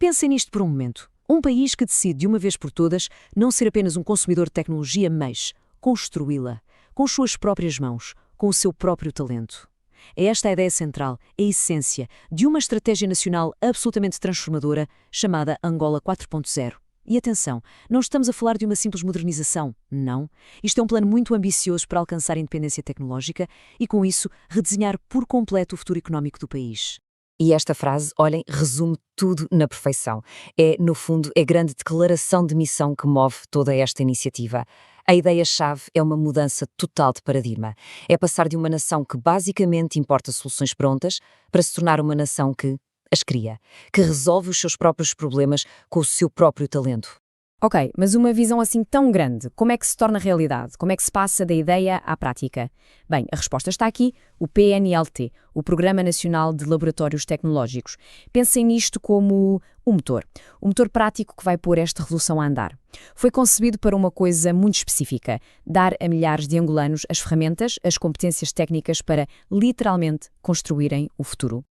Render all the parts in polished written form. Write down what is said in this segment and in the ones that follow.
Pensem nisto por um momento. Um país que decide de uma vez por todas não ser apenas um consumidor de tecnologia, mas construí-la, com as suas próprias mãos, com o seu próprio talento. É esta a ideia central, a essência, de uma estratégia nacional absolutamente transformadora chamada Angola 4.0. E atenção, não estamos a falar de uma simples modernização, não. Isto é um plano muito ambicioso para alcançar a independência tecnológica e, com isso, redesenhar por completo o futuro económico do país. E esta frase, olhem, resume tudo na perfeição. É, no fundo, a grande declaração de missão que move toda esta iniciativa. A ideia-chave é uma mudança total de paradigma. É passar de uma nação que basicamente importa soluções prontas para se tornar uma nação que as cria, que resolve os seus próprios problemas com o seu próprio talento. Ok, mas uma visão assim tão grande, como é que se torna realidade? Como é que se passa da ideia à prática? Bem, a resposta está aqui, o PNLT, o Programa Nacional de Laboratórios Tecnológicos. Pensem nisto como o motor prático que vai pôr esta revolução a andar. Foi concebido para uma coisa muito específica, dar a milhares de angolanos as ferramentas, as competências técnicas para, literalmente, construírem o futuro.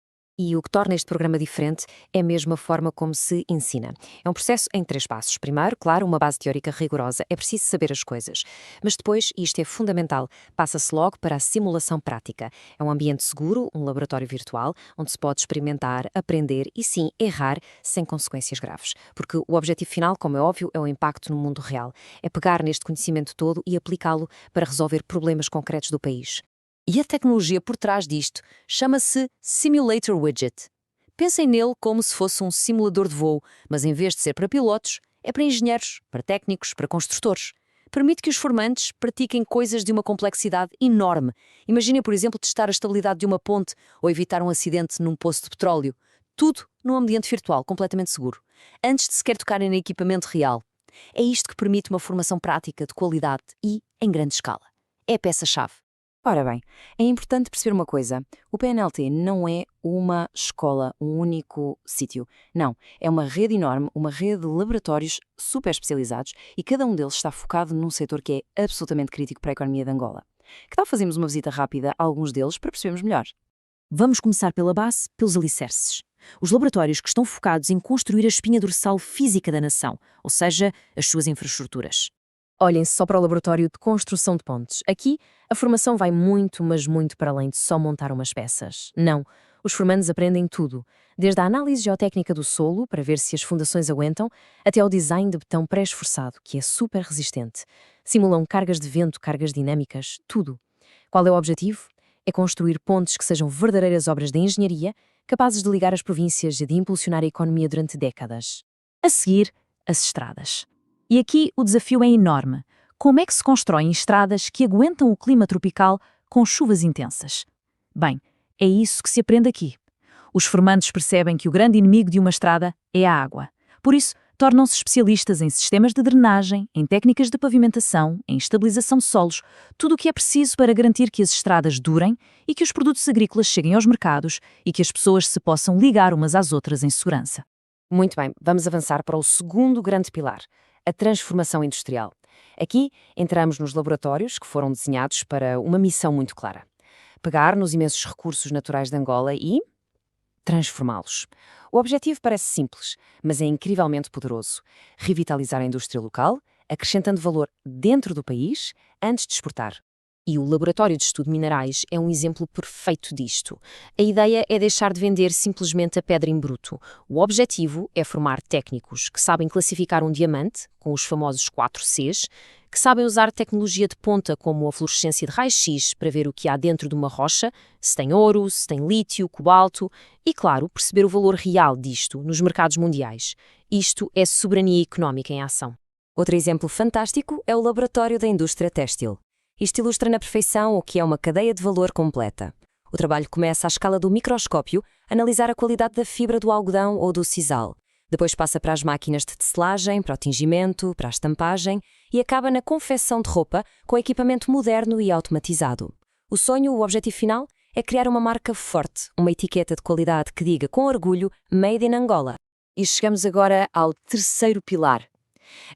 E o que torna este programa diferente é mesmo a forma como se ensina. É um processo em 3 passos. Primeiro, claro, uma base teórica rigorosa. É preciso saber as coisas. Mas depois, e isto é fundamental, passa-se logo para a simulação prática. É um ambiente seguro, um laboratório virtual, onde se pode experimentar, aprender e, sim, errar sem consequências graves. Porque o objetivo final, como é óbvio, é o impacto no mundo real. É pegar neste conhecimento todo e aplicá-lo para resolver problemas concretos do país. E a tecnologia por trás disto chama-se Simulator Widget. Pensem nele como se fosse um simulador de voo, mas em vez de ser para pilotos, é para engenheiros, para técnicos, para construtores. Permite que os formantes pratiquem coisas de uma complexidade enorme. Imaginem, por exemplo, testar a estabilidade de uma ponte ou evitar um acidente num poço de petróleo. Tudo num ambiente virtual, completamente seguro, antes de sequer tocarem no equipamento real. É isto que permite uma formação prática de qualidade e em grande escala. É a peça-chave. Ora bem, é importante perceber uma coisa. O PNLT não é uma escola, um único sítio. Não, é uma rede enorme, uma rede de laboratórios super especializados e cada um deles está focado num setor que é absolutamente crítico para a economia de Angola. Que tal fazermos uma visita rápida a alguns deles para percebermos melhor? Vamos começar pela base, pelos alicerces. Os laboratórios que estão focados em construir a espinha dorsal física da nação, ou seja, as suas infraestruturas. Olhem só para o laboratório de construção de pontes. Aqui, a formação vai muito, mas muito para além de só montar umas peças. Não, os formandos aprendem tudo, desde a análise geotécnica do solo, para ver se as fundações aguentam, até ao design de betão pré-esforçado, que é super resistente. Simulam cargas de vento, cargas dinâmicas, tudo. Qual é o objetivo? É construir pontes que sejam verdadeiras obras de engenharia, capazes de ligar as províncias e de impulsionar a economia durante décadas. A seguir, as estradas. E aqui o desafio é enorme. Como é que se constroem estradas que aguentam o clima tropical com chuvas intensas? Bem, é isso que se aprende aqui. Os formandos percebem que o grande inimigo de uma estrada é a água. Por isso, tornam-se especialistas em sistemas de drenagem, em técnicas de pavimentação, em estabilização de solos, tudo o que é preciso para garantir que as estradas durem e que os produtos agrícolas cheguem aos mercados e que as pessoas se possam ligar umas às outras em segurança. Muito bem, vamos avançar para o segundo grande pilar, a transformação industrial. Aqui entramos nos laboratórios que foram desenhados para uma missão muito clara. Pegar nos imensos recursos naturais de Angola e transformá-los. O objetivo parece simples, mas é incrivelmente poderoso. Revitalizar a indústria local, acrescentando valor dentro do país antes de exportar. E o Laboratório de Estudo de Minerais é um exemplo perfeito disto. A ideia é deixar de vender simplesmente a pedra em bruto. O objetivo é formar técnicos que sabem classificar um diamante, com os famosos 4 Cs, que sabem usar tecnologia de ponta como a fluorescência de raio-x para ver o que há dentro de uma rocha, se tem ouro, se tem lítio, cobalto e, claro, perceber o valor real disto nos mercados mundiais. Isto é soberania económica em ação. Outro exemplo fantástico é o Laboratório da Indústria Têxtil. Isto ilustra na perfeição o que é uma cadeia de valor completa. O trabalho começa à escala do microscópio, analisar a qualidade da fibra do algodão ou do sisal. Depois passa para as máquinas de tecelagem, para o tingimento, para a estampagem e acaba na confecção de roupa com equipamento moderno e automatizado. O sonho, o objetivo final, é criar uma marca forte, uma etiqueta de qualidade que diga com orgulho Made in Angola. E chegamos agora ao terceiro pilar.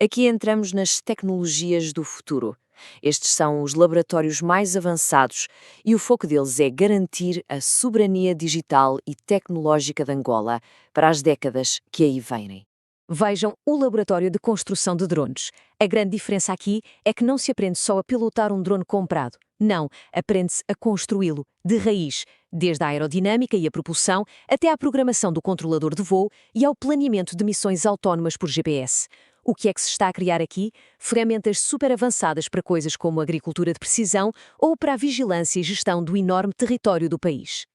Aqui entramos nas tecnologias do futuro. Estes são os laboratórios mais avançados e o foco deles é garantir a soberania digital e tecnológica de Angola para as décadas que aí vêm. Vejam o laboratório de construção de drones. A grande diferença aqui é que não se aprende só a pilotar um drone comprado. Não, aprende-se a construí-lo, de raiz, desde a aerodinâmica e a propulsão até à programação do controlador de voo e ao planeamento de missões autónomas por GPS. O que é que se está a criar aqui? Ferramentas super avançadas para coisas como agricultura de precisão ou para a vigilância e gestão do enorme território do país.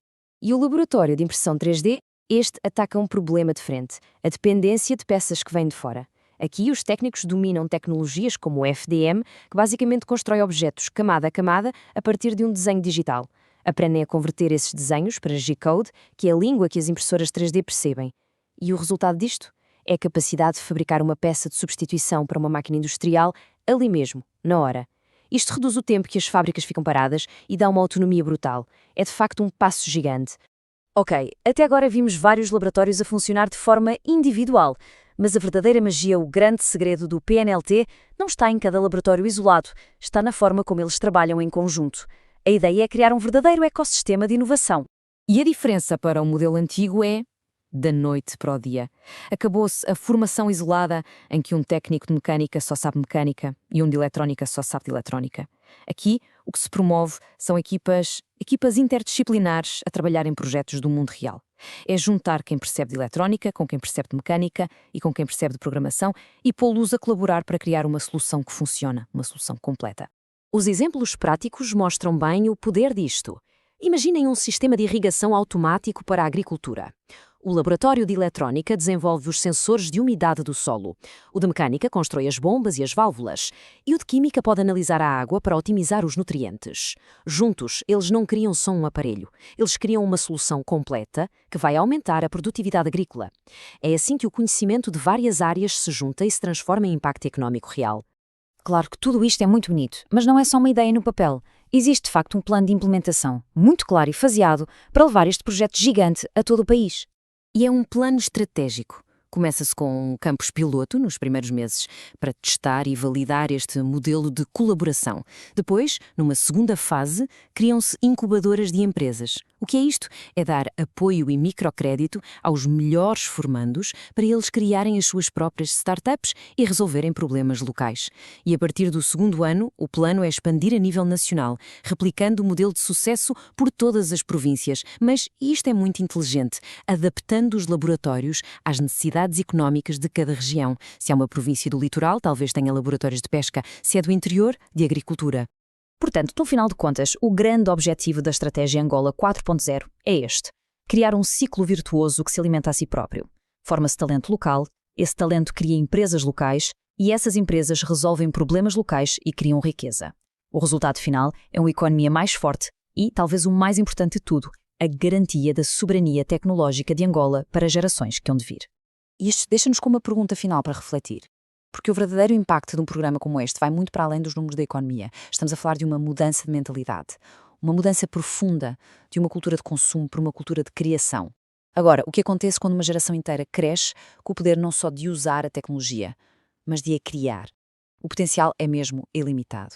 E o laboratório de impressão 3D? Este ataca um problema de frente, a dependência de peças que vêm de fora. Aqui, os técnicos dominam tecnologias como o FDM, que basicamente constrói objetos camada a camada a partir de um desenho digital. Aprendem a converter esses desenhos para G-Code, que é a língua que as impressoras 3D percebem. E o resultado disto? É a capacidade de fabricar uma peça de substituição para uma máquina industrial ali mesmo, na hora. Isto reduz o tempo que as fábricas ficam paradas e dá uma autonomia brutal. É de facto um passo gigante. Ok, até agora vimos vários laboratórios a funcionar de forma individual, mas a verdadeira magia, o grande segredo do PNLT, não está em cada laboratório isolado, está na forma como eles trabalham em conjunto. A ideia é criar um verdadeiro ecossistema de inovação. E a diferença para o modelo antigo é da noite para o dia. Acabou-se a formação isolada em que um técnico de mecânica só sabe mecânica e um de eletrónica só sabe de eletrónica. Aqui, o que se promove são equipas interdisciplinares a trabalhar em projetos do mundo real. É juntar quem percebe de eletrónica com quem percebe de mecânica e com quem percebe de programação e pô-los a colaborar para criar uma solução que funciona, uma solução completa. Os exemplos práticos mostram bem o poder disto. Imaginem um sistema de irrigação automático para a agricultura. O laboratório de eletrónica desenvolve os sensores de umidade do solo. O de mecânica constrói as bombas e as válvulas. E o de química pode analisar a água para otimizar os nutrientes. Juntos, eles não criam só um aparelho. Eles criam uma solução completa que vai aumentar a produtividade agrícola. É assim que o conhecimento de várias áreas se junta e se transforma em impacto económico real. Claro que tudo isto é muito bonito, mas não é só uma ideia no papel. Existe de facto um plano de implementação, muito claro e faseado, para levar este projeto gigante a todo o país. E é um plano estratégico. Começa-se com um campus piloto nos primeiros meses para testar e validar este modelo de colaboração. Depois, numa segunda fase, criam-se incubadoras de empresas. O que é isto? É dar apoio e microcrédito aos melhores formandos para eles criarem as suas próprias startups e resolverem problemas locais. E a partir do segundo ano, o plano é expandir a nível nacional, replicando o modelo de sucesso por todas as províncias. Mas isto é muito inteligente, adaptando os laboratórios às necessidades económicas de cada região. Se é uma província do litoral, talvez tenha laboratórios de pesca. Se é do interior, de agricultura. Portanto, no final de contas, o grande objetivo da estratégia Angola 4.0 é este: criar um ciclo virtuoso que se alimenta a si próprio. Forma-se talento local, esse talento cria empresas locais e essas empresas resolvem problemas locais e criam riqueza. O resultado final é uma economia mais forte e, talvez o mais importante de tudo, a garantia da soberania tecnológica de Angola para gerações que hão de vir. E isto deixa-nos com uma pergunta final para refletir. Porque o verdadeiro impacto de um programa como este vai muito para além dos números da economia. Estamos a falar de uma mudança de mentalidade, uma mudança profunda de uma cultura de consumo para uma cultura de criação. Agora, o que acontece quando uma geração inteira cresce com o poder não só de usar a tecnologia, mas de a criar? O potencial é mesmo ilimitado.